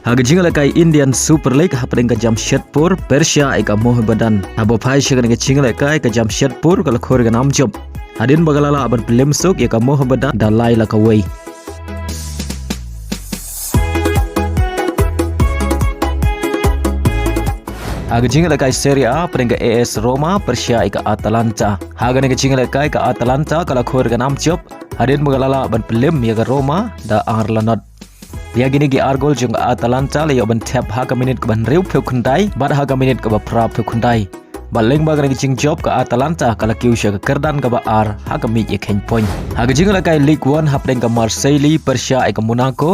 Haga jingle kai Indian Super League hapring ka Jamshedpur Persia ika Mohammedan. Abo phai shagan ka jingle kai ka Jamshedpur kala khor ga nam job. Hadin bagalala aban pelim suk ika Mohammedan dalai la kawai. Haga jingle kai Serie A pring ka AS Roma Persia ika Atalanta. Haga ne ka jingle kai ka Atalanta kala khor ga nam job. Hadin bagalala aban pelim ya ka Roma da Arlanot. Dia gini gi argol jung Atalanta le yoban tap haga minit ke ban riu peu kundai bad haga minit ke ba pra peu kundai baleng bagan gi jing job ke Atalanta kala kiusha ke kerdan ke ba ar haga mi ye ken point haga jing la kai League 1 hapdeng ke Marseille Persia ke Monaco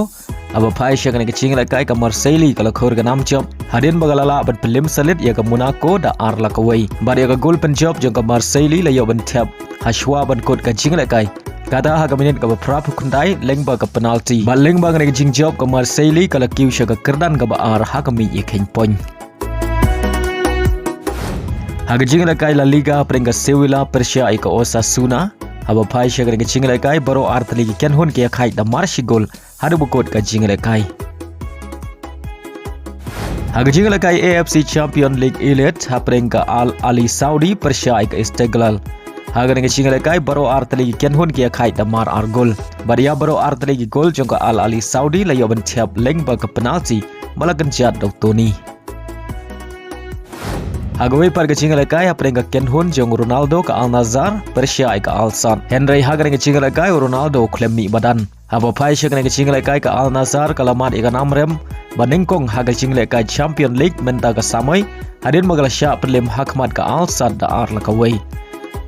aba phai sha ke jing la kai ke Marseille kala khor ga nam job hadin bagalala ban pelim salit ya ke Monaco da ar la kawai bad ya ke gol pen job jung ke Marseille le yoban tap hashwa ban kod ka jing la kai Kata haga minit ka berapa kundai lengba ka penalti. Ba lengba ka jing job ka Marseille kala kiu sya ka kerdan ka ba ar haga mi ye ken point. Haga jing la kai La Liga prenga Sevilla Persia ika Osasuna. Aba phai sya ka jing la kai baro artli ki ken hon ke khai da marshi gol hadu bukot ka jing la kai. Haga jing la kai AFC Champion League Elite haprenga Al Ali Saudi Persia ika Istiqlal. Haga dengan single kai baro artli ken hon kia khai damar argol baria baro artli ki gol jongka Al Ali Saudi la yoban tiap leng ba ke penalti malakan jat dok Toni haga we par ke single kai aprenga ken hon jong Ronaldo ka Al Nassr Persia ka Al Sadd Henry haga dengan single kai Ronaldo klemi badan haba phai shek dengan single kai ka Al Nassr kalamat ikan amrem banengkong haga single kai Champion League menta ka samai hadin magala sya perlem hakmat ka Al Sadd da ar la ka we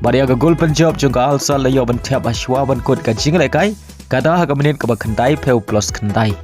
Baria ka gol penjawab jong ka Al Sadd la yoban tiap ashwa ban kod ka jingle kai kada haga menit ka ba khandai peu plus khandai